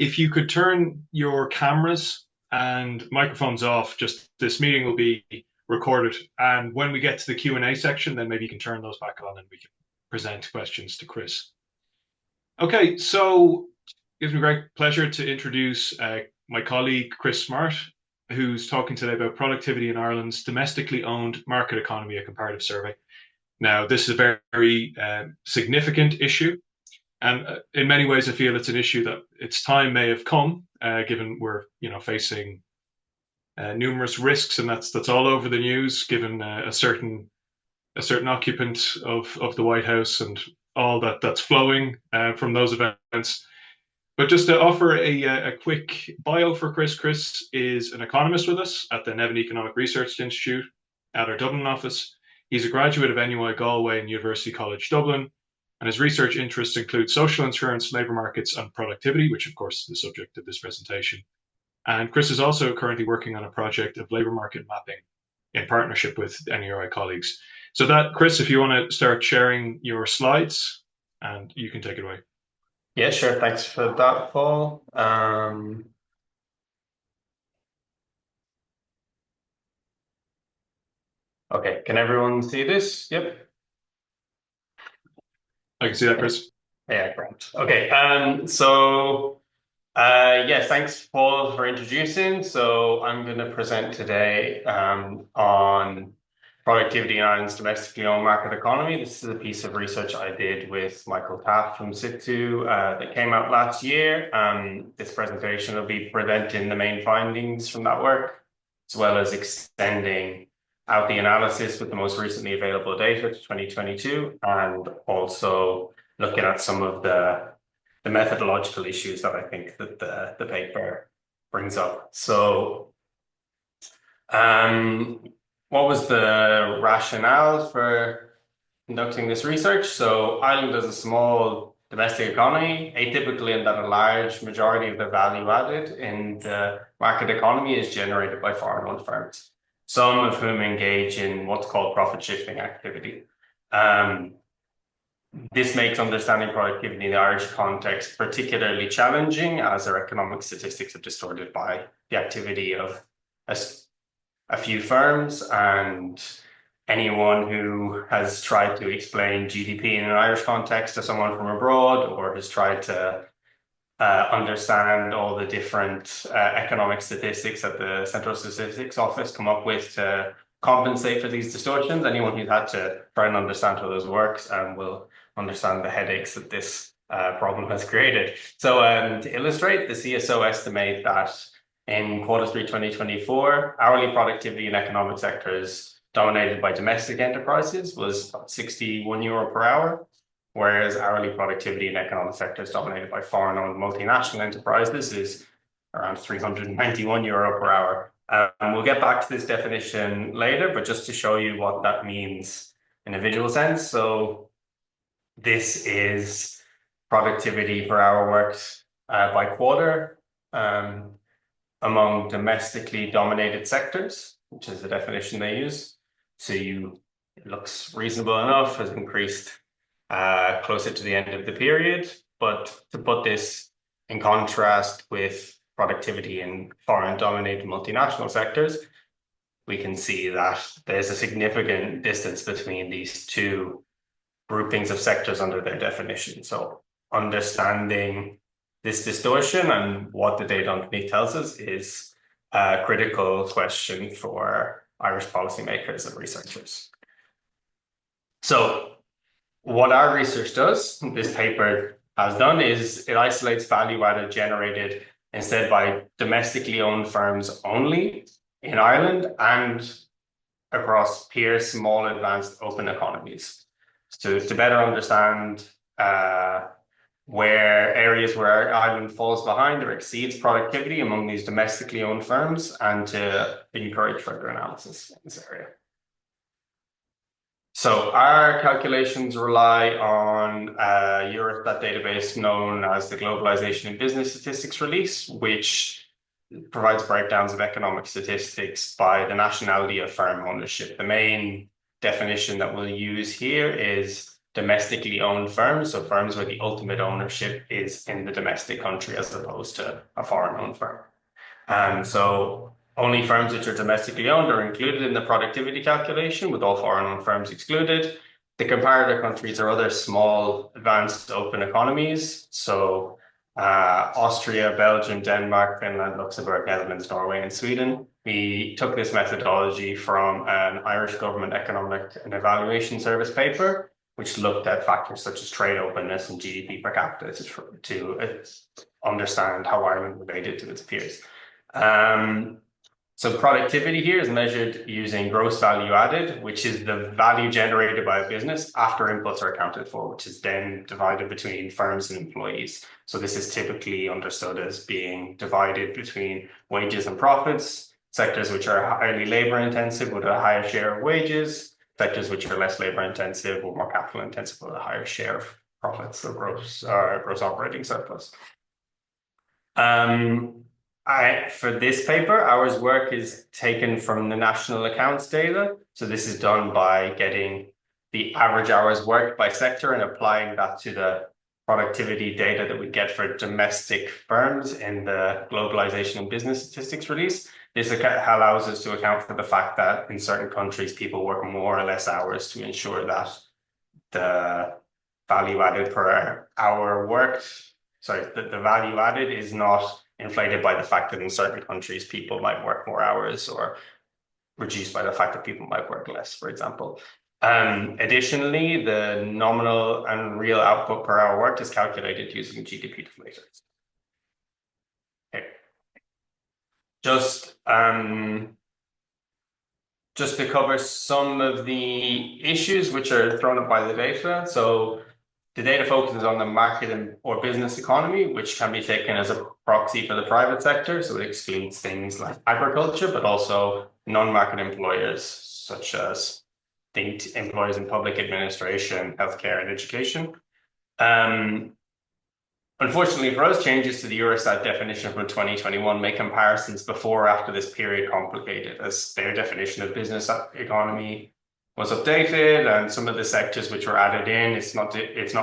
if you could turn your cameras and microphones off, just this meeting will be recorded. And when we get to the Q&A section, then maybe you can turn those back on and we can present questions to Chris. Okay, so it gives me great pleasure to introduce my colleague, Chris Smart, who's talking today about productivity in Ireland's domestically owned market economy, a comparative survey. Now, this is a very significant issue. And in many ways, I feel it's an issue that its time may have come, given we're facing numerous risks, and that's all over the news. Given a certain occupant of the White House and all that's flowing from those events. But just to offer a quick bio for Chris. Chris is an economist with us at the Nevin Economic Research Institute at our Dublin office. He's a graduate of NUI Galway and University College Dublin, and his research interests include social insurance, labour markets, and productivity, which of course is the subject of this presentation. And Chris is also currently working on a project of labour market mapping in partnership with NERI colleagues. So that, Chris, if you want to start sharing your slides, and you can take it away. Yeah, sure. Thanks for that, Paul. Okay, can everyone see this? Yep. I can see that, Chris. Yeah, great. Okay, yes, thanks, Paul, for introducing. So I'm going to present today on productivity in Ireland's domestically owned market economy. This is a piece of research I did with Michael Taft from SIPTU that came out last year. This presentation will be presenting the main findings from that work, as well as extending out the analysis with the most recently available data to 2022, and also looking at some of the methodological issues that I think that the paper brings up. So, what was the rationale for conducting this research? So Ireland has a small domestic economy, atypically in that a large majority of the value added in the market economy is generated by foreign-owned firms, some of whom engage in what's called profit-shifting activity. This makes understanding productivity in the Irish context particularly challenging, as our economic statistics are distorted by the activity of a few firms, and anyone who has tried to explain GDP in an Irish context to someone from abroad, or has tried to understand all the different economic statistics that the Central Statistics Office come up with to compensate for these distortions, anyone who's had to try and understand how those works will understand the headaches that this problem has created. So to illustrate, the CSO estimate that in Q3 2024, hourly productivity in economic sectors dominated by domestic enterprises was €61 per hour, whereas hourly productivity in economic sectors dominated by foreign-owned multinational enterprises is around €391 per hour. We'll get back to this definition later, but just to show you what that means in a visual sense. So this is productivity per hour worked by quarter among domestically dominated sectors, which is the definition they use. So it looks reasonable enough, has increased closer to the end of the period. But to put this in contrast with productivity in foreign-dominated multinational sectors, we can see that there's a significant distance between these two groupings of sectors under their definition. So understanding this distortion and what the data underneath tells us is a critical question for Irish policymakers and researchers. So what our research does, this paper has done, is it isolates value added generated instead by domestically owned firms only in Ireland and across peer small advanced open economies. So to better understand where areas where Ireland falls behind or exceeds productivity among these domestically owned firms, and to encourage further analysis in this area. So our calculations rely on a Eurostat database known as the Globalization in Business Statistics release, which provides breakdowns of economic statistics by the nationality of firm ownership. The main definition that we'll use here is domestically owned firms, so firms where the ultimate ownership is in the domestic country as opposed to a foreign owned firm. And so only firms which are domestically owned are included in the productivity calculation, with all foreign owned firms excluded. The comparator countries are other small advanced open economies. So Austria, Belgium, Denmark, Finland, Luxembourg, Netherlands, Norway, and Sweden. We took this methodology from an Irish government economic and evaluation service paper, which looked at factors such as trade openness and GDP per capita to understand how Ireland related to its peers. So productivity here is measured using gross value added, which is the value generated by a business after inputs are accounted for, which is then divided between firms and employees. So this is typically understood as being divided between wages and profits, sectors which are highly labor intensive with a higher share of wages, sectors which are less labor intensive or more capital intensive with a higher share of profits or gross operating surplus. For this paper, our work is taken from the national accounts data. So this is done by getting the average hours worked by sector and applying that to the productivity data that we get for domestic firms in the Globalization and Business Statistics release. This allows us to account for the fact that in certain countries, people work more or less hours to ensure that the value added per hour worked, the value added is not inflated by the fact that in certain countries people might work more hours or reduced by the fact that people might work less, for example. Additionally, the nominal and real output per hour worked is calculated using GDP deflators. Okay. Just to cover some of the issues which are thrown up by the data. So the data focuses on the market or business economy, which can be taken as a proxy for the private sector. So it excludes things like agriculture, but also non-market employers, such as the employers in public administration, healthcare, and education. Unfortunately for us, changes to the Eurostat definition from 2021 make comparisons before or after this period complicated, as their definition of business economy was updated, and some of the sectors which were added in, it's not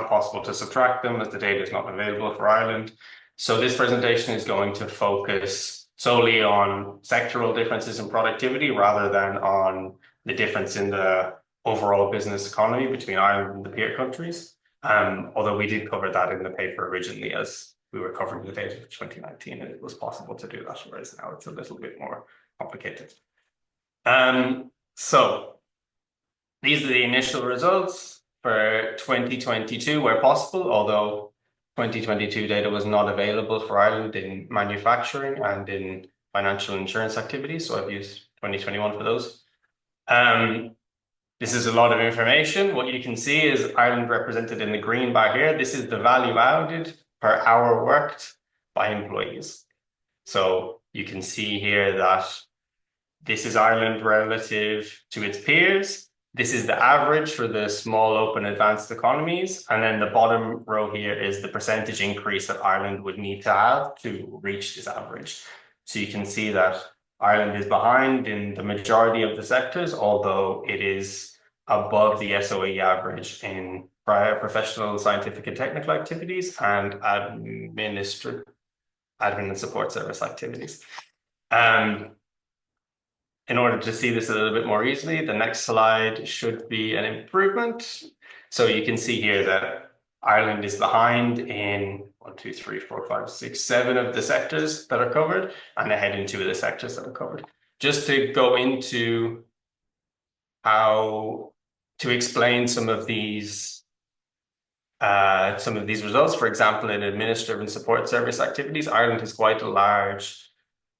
possible to subtract them as the data is not available for Ireland. So this presentation is going to focus solely on sectoral differences in productivity rather than on the difference in the overall business economy between Ireland and the peer countries. Although we did cover that in the paper originally as we were covering the data for 2019, and it was possible to do that, whereas now it's a little bit more complicated. So these are the initial results for 2022 where possible, although 2022 data was not available for Ireland in manufacturing and in financial insurance activities. So I've used 2021 for those. This is a lot of information. What you can see is Ireland represented in the green bar here. This is the value added per hour worked by employees. So you can see here that this is Ireland relative to its peers. This is the average for the small, open, advanced economies. And then the bottom row here is the percentage increase that Ireland would need to have to reach this average. So you can see that Ireland is behind in the majority of the sectors, although it is above the SOE average in prior professional, scientific, and technical activities and admin and support service activities. In order to see this a little bit more easily, the next slide should be an improvement. So you can see here that Ireland is behind in 1, 2, 3, 4, 5, 6, 7 of the sectors that are covered, and ahead in 2 of the sectors that are covered. Just to go into how to explain some of these results, for example, in administrative and support service activities, Ireland has quite a large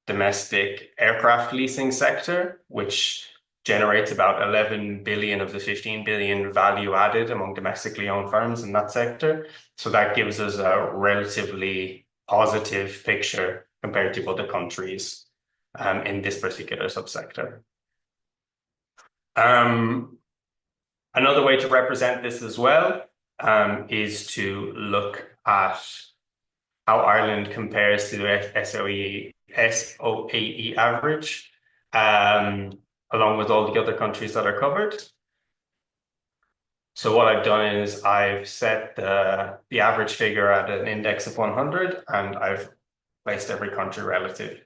domestic aircraft leasing sector, which generates about 11 billion of the 15 billion value added among domestically owned firms in that sector. So that gives us a relatively positive picture compared to other countries in this particular subsector. Another way to represent this as well is to look at how Ireland compares to the SOAE average, along with all the other countries that are covered. So what I've done is I've set the average figure at an index of 100, and I've placed every country relative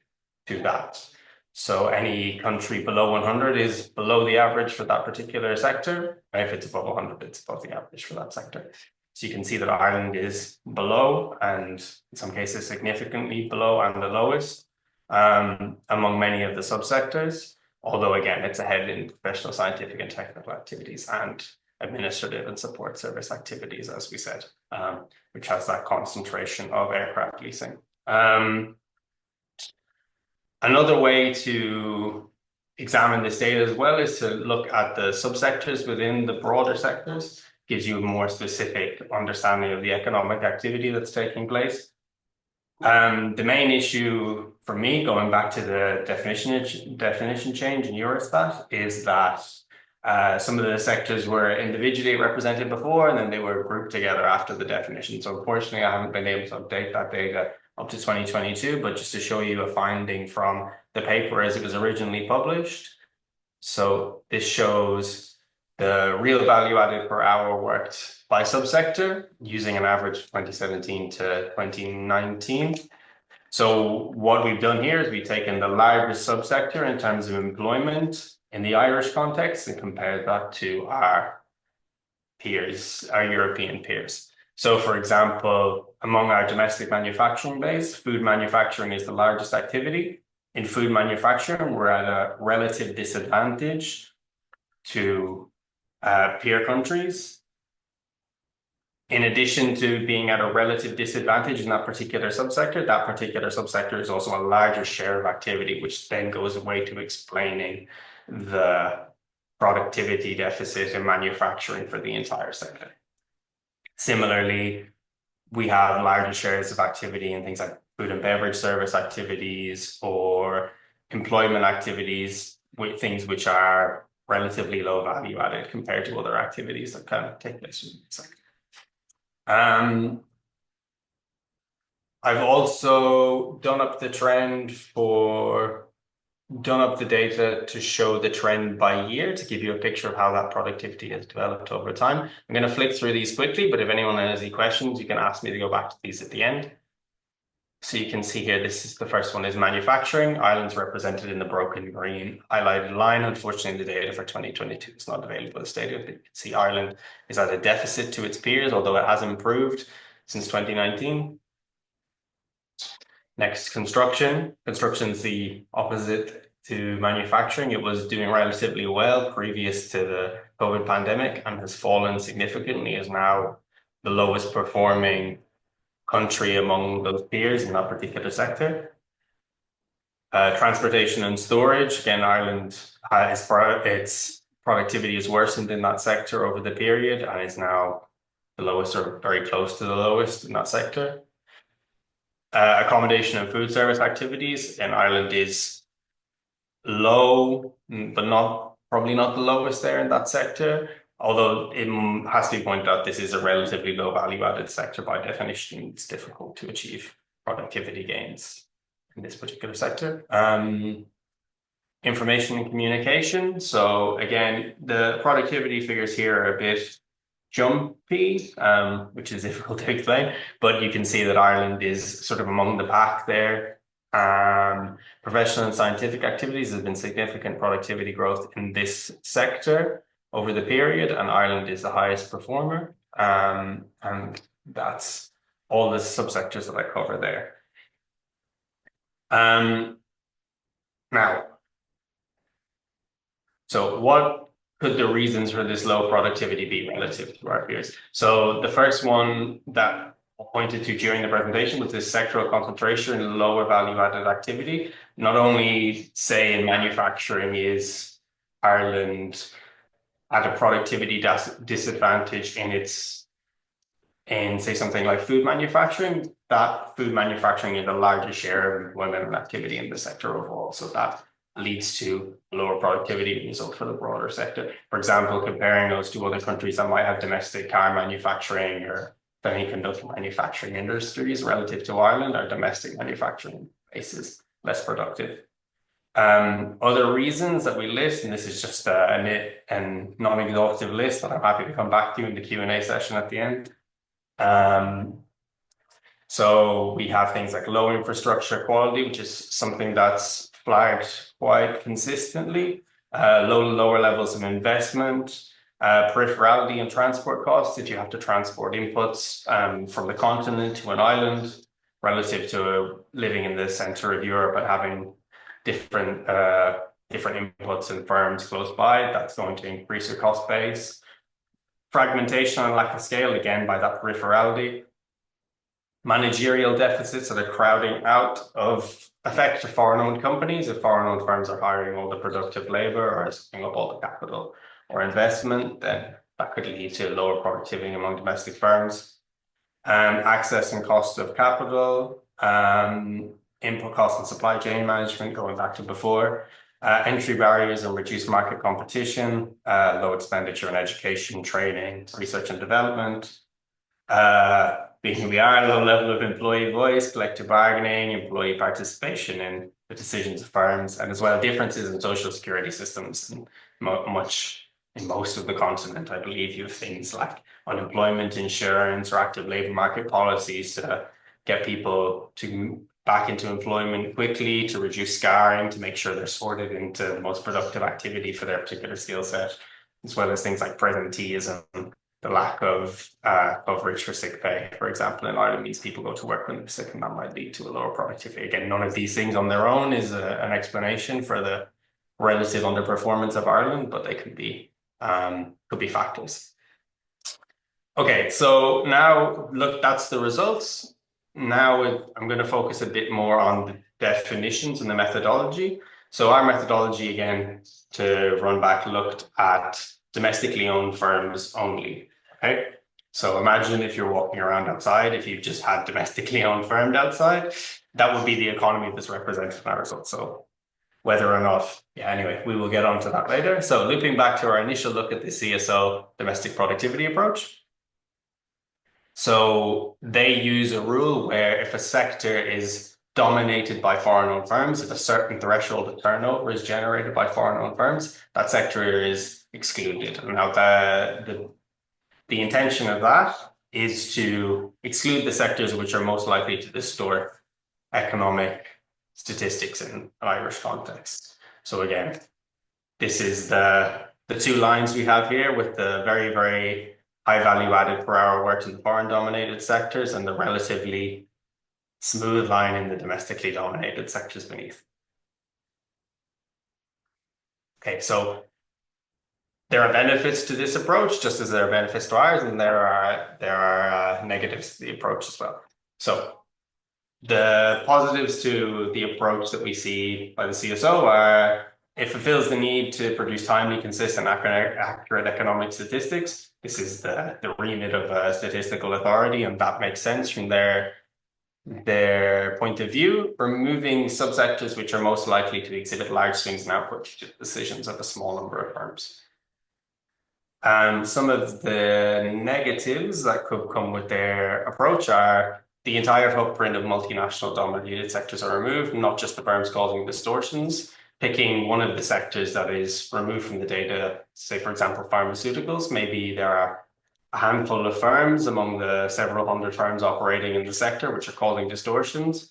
to that. So any country below 100 is below the average for that particular sector. And if it's above 100, it's above the average for that sector. So you can see that Ireland is below, and in some cases significantly below and the lowest among many of the subsectors. Although again, it's ahead in professional, scientific, and technical activities and administrative and support service activities, as we said, which has that concentration of aircraft leasing. Another way to examine this data as well is to look at the subsectors within the broader sectors. Gives you a more specific understanding of the economic activity that's taking place. The main issue for me, going back to the definition change in Eurostat, is that some of the sectors were individually represented before, and then they were grouped together after the definition. So unfortunately, I haven't been able to update that data up to 2022, but just to show you a finding from the paper as it was originally published. So this shows the real value added per hour worked by subsector using an average 2017 to 2019. So what we've done here is we've taken the largest subsector in terms of employment in the Irish context and compared that to our peers, our European peers. So for example, among our domestic manufacturing base, food manufacturing is the largest activity. In food manufacturing, we're at a relative disadvantage to peer countries. In addition to being at a relative disadvantage in that particular subsector is also a larger share of activity, which then goes away to explaining the productivity deficit in manufacturing for the entire sector. Similarly, we have larger shares of activity in things like food and beverage service activities or employment activities, with things which are relatively low value added compared to other activities that kind of take place in the sector. I've also done up the data to show the trend by year to give you a picture of how that productivity has developed over time. I'm going to flick through these quickly, but if anyone has any questions, you can ask me to go back to these at the end. So you can see here, this is the first one is manufacturing. Ireland's represented in the broken green highlighted line. Unfortunately, the data for 2022 is not available as data. But you can see Ireland is at a deficit to its peers, although it has improved since 2019. Next, construction. Construction is the opposite to manufacturing. It was doing relatively well previous to the COVID pandemic and has fallen significantly, is now the lowest performing country among those peers in that particular sector. Transportation and storage, again, Ireland has its productivity is worsened in that sector over the period and is now the lowest or very close to the lowest in that sector. Accommodation and food service activities in Ireland is low, but probably not the lowest there in that sector. Although it has to be pointed out, this is a relatively low value added sector by definition. It's difficult to achieve productivity gains in this particular sector. Information and communication. So again, the productivity figures here are a bit jumpy, which is difficult to explain, but you can see that Ireland is sort of among the pack there. Professional and scientific activities has been significant productivity growth in this sector over the period, and Ireland is the highest performer. And that's all the subsectors that I cover there. Now, so what could the reasons for this low productivity be relative to our peers? So the first one that I pointed to during the presentation was this sectoral concentration in lower value added activity. Not only, say, in manufacturing is Ireland at a productivity disadvantage in say something like food manufacturing, that food manufacturing is the largest share of employment and activity in the sector overall. So that leads to lower productivity result for the broader sector. For example, comparing those to other countries that might have domestic car manufacturing or semiconductor manufacturing industries relative to Ireland, our domestic manufacturing base is less productive. Other reasons that we list, and this is just a non-exhaustive list that I'm happy to come back to in the Q&A session at the end. So we have things like low infrastructure quality, which is something that's flagged quite consistently, lower levels of investment, peripherality and transport costs. If you have to transport inputs from the continent to an island relative to living in the center of Europe and having different inputs and firms close by, that's going to increase your cost base. Fragmentation and lack of scale, again, by that peripherality. Managerial deficits that are crowding out of effect to foreign-owned companies. If foreign-owned firms are hiring all the productive labor or sucking up all the capital or investment, then that could lead to lower productivity among domestic firms. Access and cost of capital, input cost and supply chain management, going back to before, entry barriers and reduced market competition, low expenditure on education, training, research and development, being we are, low level of employee voice, collective bargaining, employee participation in the decisions of firms, and as well differences in social security systems. And in most of the continent, I believe you have things like unemployment insurance or active labor market policies to get people back into employment quickly, to reduce scarring, to make sure they're sorted into the most productive activity for their particular skill set, as well as things like presenteeism. The lack of coverage for sick pay, for example, in Ireland means people go to work when they're sick, and that might lead to a lower productivity. Again, none of these things on their own is an explanation for the relative underperformance of Ireland, but they could be factors. Okay, so now look, that's the results. Now I'm going to focus a bit more on the definitions and the methodology. So our methodology, again, to run back, looked at domestically owned firms only. Okay, so imagine if you're walking around outside, if you've just had domestically owned firms outside, that would be the economy that's represented in our results. So whether or not, anyway, we will get onto that later. So looping back to our initial look at the CSO domestic productivity approach. So they use a rule where if a sector is dominated by foreign-owned firms, if a certain threshold of turnover is generated by foreign-owned firms, that sector is excluded. Now, the intention of that is to exclude the sectors which are most likely to distort economic statistics in an Irish context. So again, this is the two lines we have here with the very, very high value added per hour worked in the foreign dominated sectors and the relatively smooth line in the domestically dominated sectors beneath. Okay, so there are benefits to this approach, just as there are benefits to ours, and there are negatives to the approach as well. So the positives to the approach that we see by the CSO are it fulfills the need to produce timely, consistent, accurate economic statistics. This is the remit of a statistical authority, and that makes sense from their point of view, removing subsectors which are most likely to exhibit large swings in output decisions of a small number of firms. Some of the negatives that could come with their approach are the entire footprint of multinational dominated sectors are removed, not just the firms causing distortions. Picking one of the sectors that is removed from the data, say, for example, pharmaceuticals, maybe there are a handful of firms among the several hundred firms operating in the sector which are causing distortions.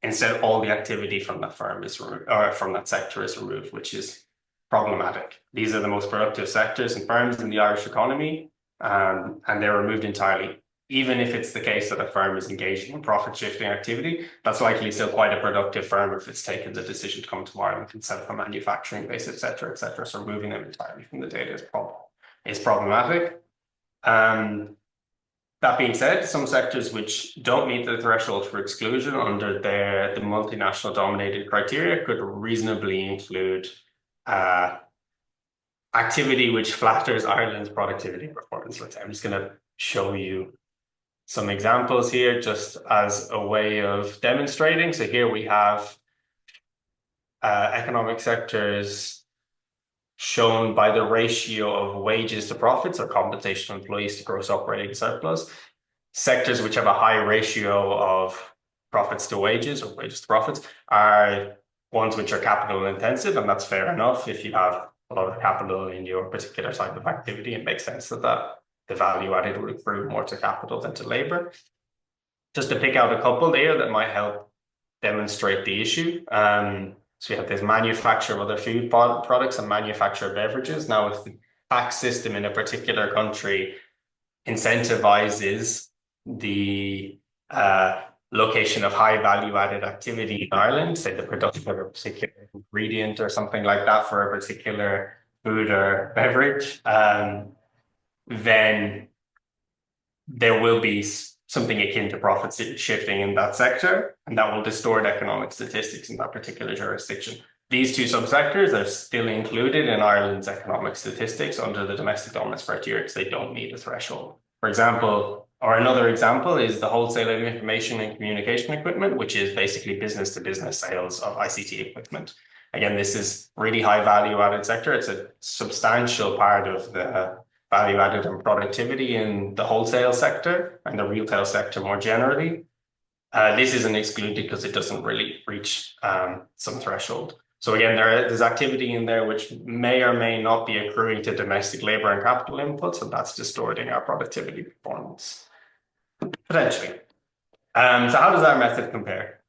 Instead, all the activity from that firm is removed, or from that sector is removed, which is problematic. These are the most productive sectors and firms in the Irish economy, and they're removed entirely. Even if it's the case that a firm is engaged in profit-shifting activity, that's likely still quite a productive firm if it's taken the decision to come to Ireland and set up a manufacturing base, et cetera, et cetera. So removing them entirely from the data is problematic. That being said, some sectors which don't meet the threshold for exclusion under the multinational dominated criteria could reasonably include activity which flatters Ireland's productivity performance. I'm just going to show you some examples here just as a way of demonstrating. So here we have economic sectors shown by the ratio of wages to profits or compensation of employees to gross operating surplus. Sectors which have a high ratio of profits to wages or wages to profits are ones which are capital intensive, and that's fair enough. If you have a lot of capital in your particular type of activity, it makes sense that the value added would accrue more to capital than to labor. Just to pick out a couple there that might help demonstrate the issue. So we have this manufacture of other food products and manufacture of beverages. Now, if the tax system in a particular country incentivizes the location of high value added activity in Ireland, say the production of a particular ingredient or something like that for a particular food or beverage, then there will be something akin to profit shifting in that sector, and that will distort economic statistics in that particular jurisdiction. These two subsectors are still included in Ireland's economic statistics under the domestic dominance criteria because they don't meet a threshold. For example, or another example is the wholesale of information and communication equipment, which is basically business-to-business sales of ICT equipment. Again, this is really high value-added sector. It's a substantial part of the value added and productivity in the wholesale sector and the retail sector more generally. This isn't excluded because it doesn't really reach some threshold. So again, there's activity in there which may or may not be accruing to domestic labor and capital inputs, and that's distorting our productivity performance, potentially. So how does our method compare?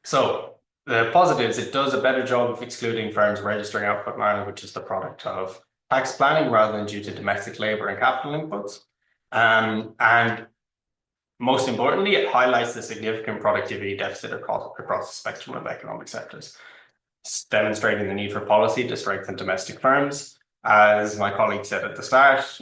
So the positives, it does a better job of excluding firms registering output in Ireland, which is the product of tax planning rather than due to domestic labor and capital inputs. And most importantly, it highlights the significant productivity deficit across the spectrum of economic sectors. It's demonstrating the need for policy to strengthen domestic firms. As my colleague said at the start,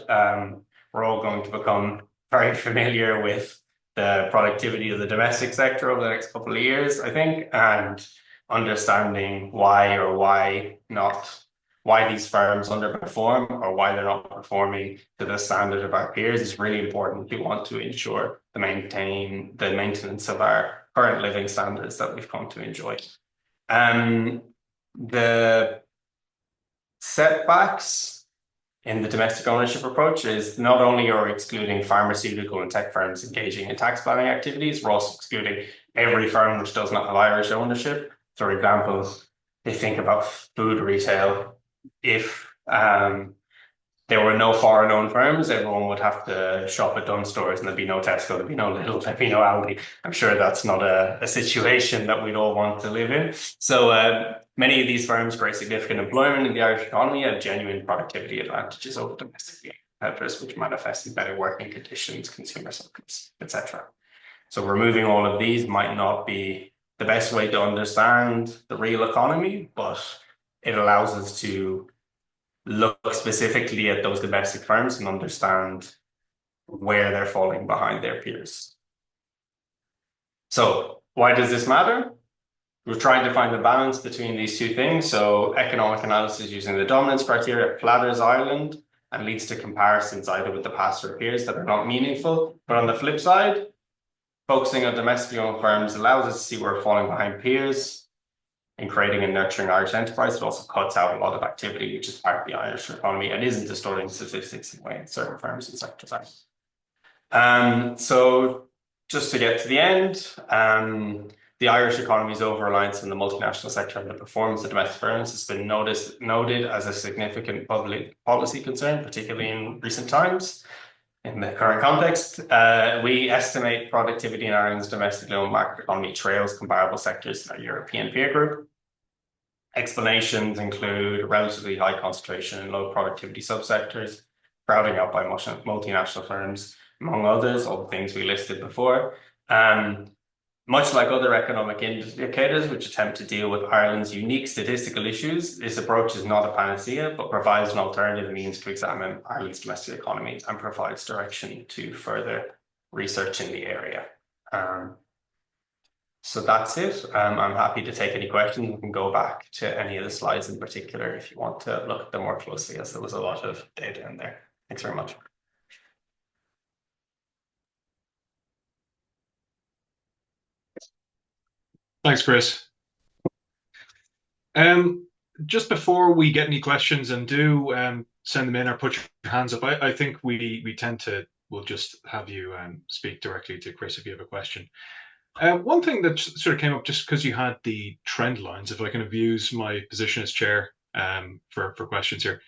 we're all going to become very familiar with the productivity of the domestic sector over the next couple of years, I think, and understanding why or why not, why these firms underperform or why they're not performing to the standard of our peers is really important. We want to ensure the maintenance of our current living standards that we've come to enjoy. The setbacks in the domestic ownership approach is not only are we excluding pharmaceutical and tech firms engaging in tax planning activities, we're also excluding every firm which does not have Irish ownership. For example, they think about food retail. If there were no foreign-owned firms, everyone would have to shop at Dunnes Stores, and there'd be no Tesco, there'd be no Lidl, there'd be no Aldi. I'm sure that's not a situation that we'd all want to live in. So many of these firms create significant employment in the Irish economy and genuine productivity advantages over domestic competitors, which manifest in better working conditions, consumer circles, etc. So removing all of these might not be the best way to understand the real economy, but it allows us to look specifically at those domestic firms and understand where they're falling behind their peers. So why does this matter? We're trying to find a balance between these two things. So economic analysis using the dominance criteria flatters Ireland and leads to comparisons either with the past or peers that are not meaningful. But on the flip side, focusing on domestically owned firms allows us to see where we're falling behind peers in creating and nurturing Irish enterprise. It also cuts out a lot of activity, which is part of the Irish economy and isn't distorting statistics in a way certain firms and sectors are. So just to get to the end, the Irish economy's over-reliance on the multinational sector and the performance of domestic firms has been noted as a significant public policy concern, particularly in recent times. In the current context, we estimate productivity in Ireland's domestically owned market economy trails comparable sectors in our European peer group. Explanations include relatively high concentration in low productivity subsectors, crowding out by multinational firms, among others, all the things we listed before. Much like other economic indicators which attempt to deal with Ireland's unique statistical issues, this approach is not a panacea, but provides an alternative means to examine Ireland's domestic economy and provides direction to further research in the area. So that's it. I'm happy to take any questions. We can go back to any of the slides in particular if you want to look at them more closely, as there was a lot of data in there. Thanks very much. Thanks, Chris. Just before we get any questions, and do send them in or put your hands up, I think we tend to, we'll just have you speak directly to Chris if you have a question. One thing that sort of came up just because you had the trend lines, if I kind of use my position as chair for questions here,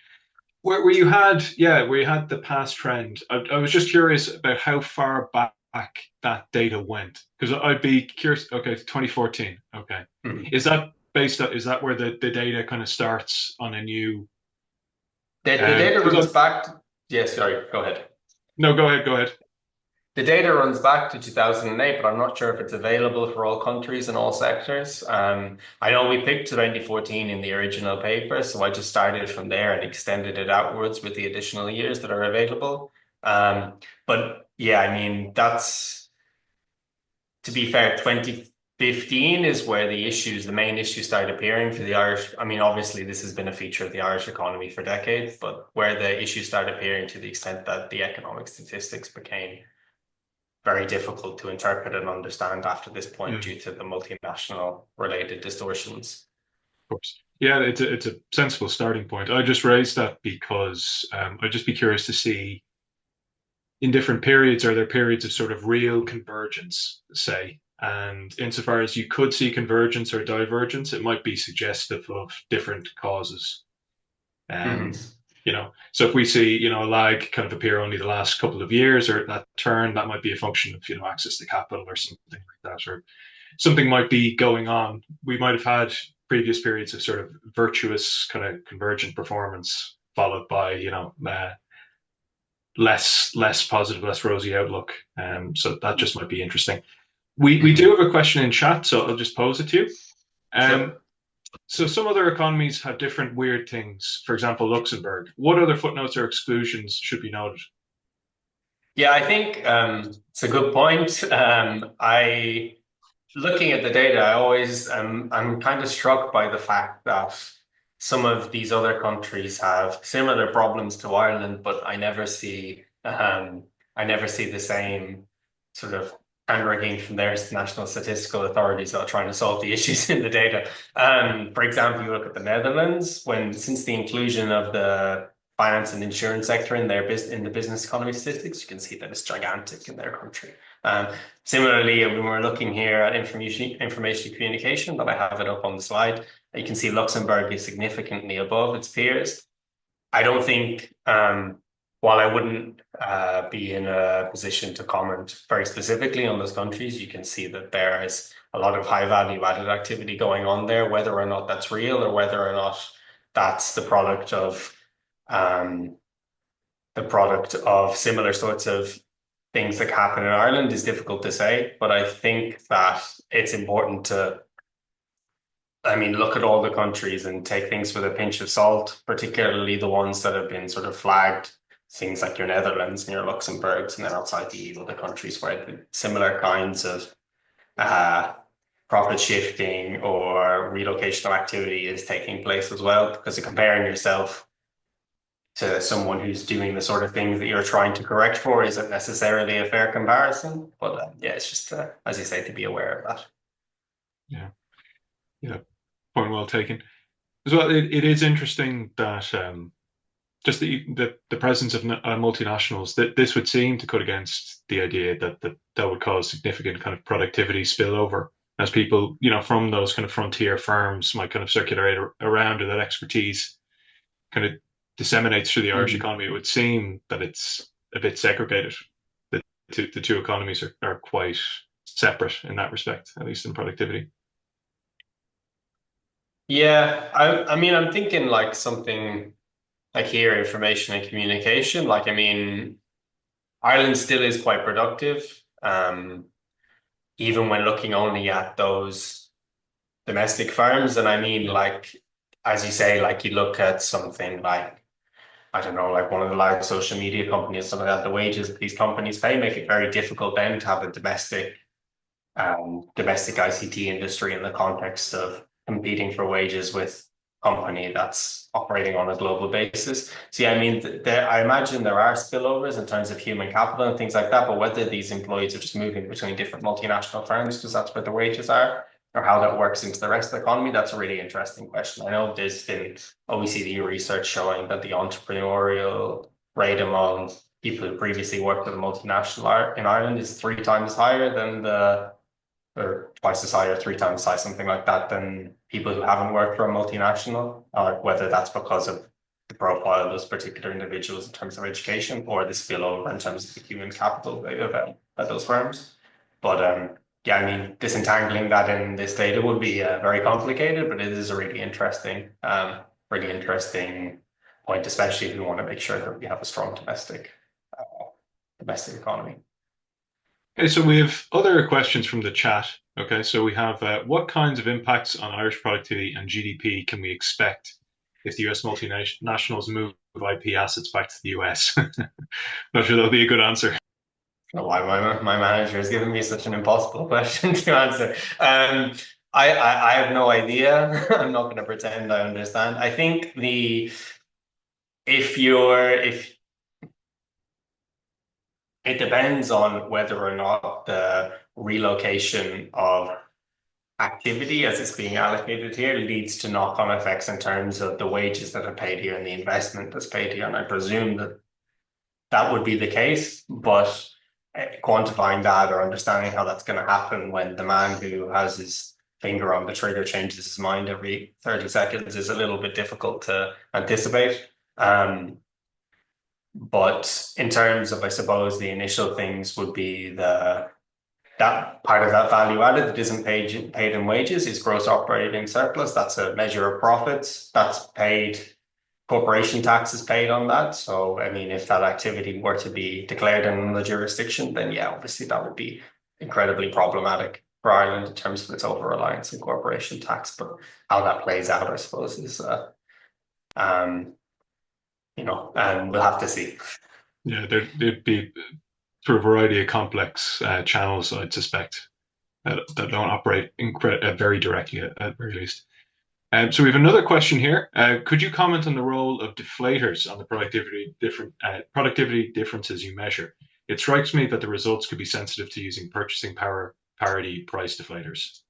where you had where you had the past trend. I was just curious about how far back that data went because I'd be curious. Okay, 2014. Okay, Mhm. is that based on, is that where the data kind of starts on a new? The data Because runs back. Yeah, sorry, go ahead. no, go ahead. The data runs back to 2008, but I'm not sure if it's available for all countries and all sectors. I know we picked 2014 in the original paper, so I just started from there and extended it outwards with the additional years that are available. But yeah, I mean, that's, to be fair, 2015 is where the main issues started appearing for the Irish. I mean, obviously, this has been a feature of the Irish economy for decades, but where the issues started appearing to the extent that the economic statistics became very difficult to interpret and understand after this point Yeah, due to the multinational related distortions. of course. Yeah, it's a sensible starting point. I just raised that because I'd just be curious to see in different periods, are there periods of sort of real convergence, say? And insofar as you could see convergence or divergence, it might be suggestive of different causes. Mhm. So if we see, a lag kind of appear only the last couple of years or that turn, that might be a function of, access to capital or something like that, or something might be going on. We might have had previous periods of sort of virtuous kind of convergent performance followed by, less positive, less rosy outlook. So that just might be interesting. We do Mhm. have a question in chat, so I'll just pose it to you. Um, Sure. so some other economies have different weird things. For example, Luxembourg. What other footnotes or exclusions should be noted? Yeah, I think it's a good point. I looking at the data, I'm kind of struck by the fact that some of these other countries have similar problems to Ireland, but I never see the same sort of hand-wringing from their national statistical authorities that are trying to solve the issues in the data. For example, you look at the Netherlands, since the inclusion of the finance and insurance sector in in the business economy statistics, you can see that it's gigantic in their country. Um, Similarly, when we're looking here at information communication, that I have it up on the slide, you can see Luxembourg is significantly above its peers. I don't think, while I wouldn't be in a position to comment very specifically on those countries, you can see that there is a lot of high value added activity going on there, whether or not that's real or whether or not that's um, the product of similar sorts of things that happen in Ireland is difficult to say, but I think that it's important to, I mean, look at all the countries and take things with a pinch of salt, particularly the ones that have been sort of flagged, things like your Netherlands and your Luxembourgs, and then outside the EU, the countries where similar kinds of uh, profit shifting or relocational activity is taking place as well, because comparing yourself to someone who's doing the sort of things that you're trying to correct for isn't necessarily a fair comparison. But yeah, it's just, as you say, to be aware of that. Yeah, yeah, point well taken. As well, it is interesting that just the presence of multinationals, that this would seem to cut against the idea that would cause significant kind of productivity spillover as people, from those kind of frontier firms might kind of circulate around, or that expertise kind of disseminates through the Irish Mhm. economy. It would seem that it's a bit segregated. The two economies are quite separate in that respect, at least in productivity. Yeah, I mean, I'm thinking like something like here, information and communication. Like, I mean, Ireland still is quite productive, even when looking only at those domestic firms. And I mean, Yeah. like, as you say, like you look at something like I don't know, like one of the large social media companies, something like that, the wages that these companies pay make it very difficult then to have a domestic ICT industry in the context of competing for wages with a company that's operating on a global basis. So yeah, I mean, I imagine there are spillovers in terms of human capital and things like that, but whether these employees are just moving between different multinational firms because that's where the wages are, or how that works into the rest of the economy, that's a really interesting question. I know there's been OECD research showing that the entrepreneurial rate among people who previously worked with a multinational in Ireland is 3 times higher than the or twice as high or three times as high, something like that, than people who haven't worked for a multinational, or whether that's because of the profile of those particular individuals in terms of education or the spillover in terms of the human capital at those firms. But yeah, I mean, disentangling that in this data would be very complicated, but it is a really interesting point, especially if we want to make sure that we have a strong domestic economy. Okay, so we have other questions from the chat. Okay, so we have what kinds of impacts on Irish productivity and GDP can we expect if the US multinationals move IP assets back to the US? Not sure that'll be a good answer. Why my manager has given me such an impossible question to answer. I have no idea. I'm not going to pretend I understand. I think if it depends on whether or not the relocation of activity as it's being allocated here leads to knock-on effects in terms of the wages that are paid here and the investment that's paid here. And I presume that would be the case, but quantifying that or understanding how that's going to happen when the man who has his finger on the trigger changes his mind every 30 seconds is a little bit difficult to anticipate. But in terms of, I suppose, the initial things would be that part of that value added that isn't paid in wages is gross operating surplus. That's a measure of profits. That's paid. Corporation tax is paid on that. So, I mean, if that activity were to be declared in the jurisdiction, then yeah, obviously that would be incredibly problematic for Ireland in terms of its over-reliance on corporation tax. But how that plays out, I suppose, is, and we'll have to see. Yeah, there'd be through a variety of complex channels, I'd suspect, that don't operate very directly at very least. So we have another question here. Could you comment on the role of deflators on the productivity differences you measure? It strikes me that the results could be sensitive to using purchasing power parity price deflators.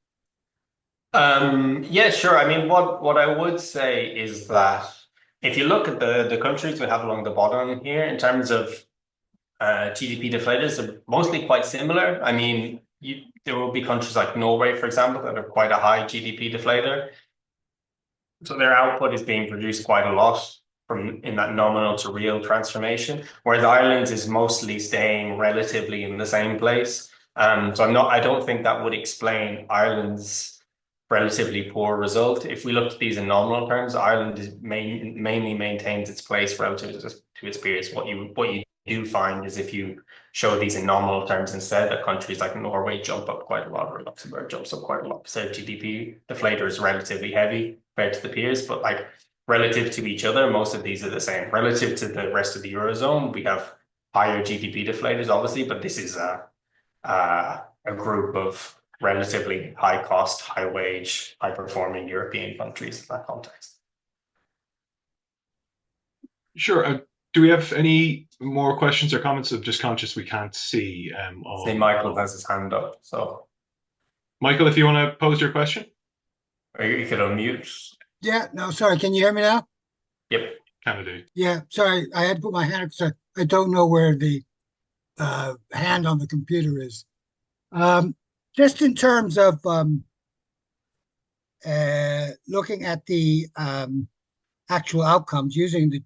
Yeah, sure. I mean, what I would say is that if you look at the countries we have along the bottom here in terms of GDP deflators, are mostly quite similar. I mean, there will be countries like Norway, for example, that have quite a high GDP deflator. So their output is being produced quite a lot in that nominal to real transformation, whereas Ireland is mostly staying relatively in the same place. So I don't think that would explain Ireland's relatively poor result. If we look at these in nominal terms, Ireland is mainly maintains its place relative to its peers. What you do find is if you show these in nominal terms instead, that countries like Norway jump up quite a lot, or Luxembourg jumps up quite a lot. So GDP deflator is relatively heavy compared to the peers, but like relative to each other, most of these are the same. Relative to the rest of the Eurozone, we have higher GDP deflators, obviously, but this is a group of relatively high cost, high wage, high performing European countries in that context. Sure. Do we have any more questions or comments? I'm just conscious we can't see. See, Michael has his hand up. So, Michael, if you want to pose your question, or you could unmute. Yeah, no, sorry. Can you hear me now? Yep. kind of do. Yeah, sorry. I had to put my hand up because I don't know where the hand on the computer is. Just in terms of looking at the actual outcomes using the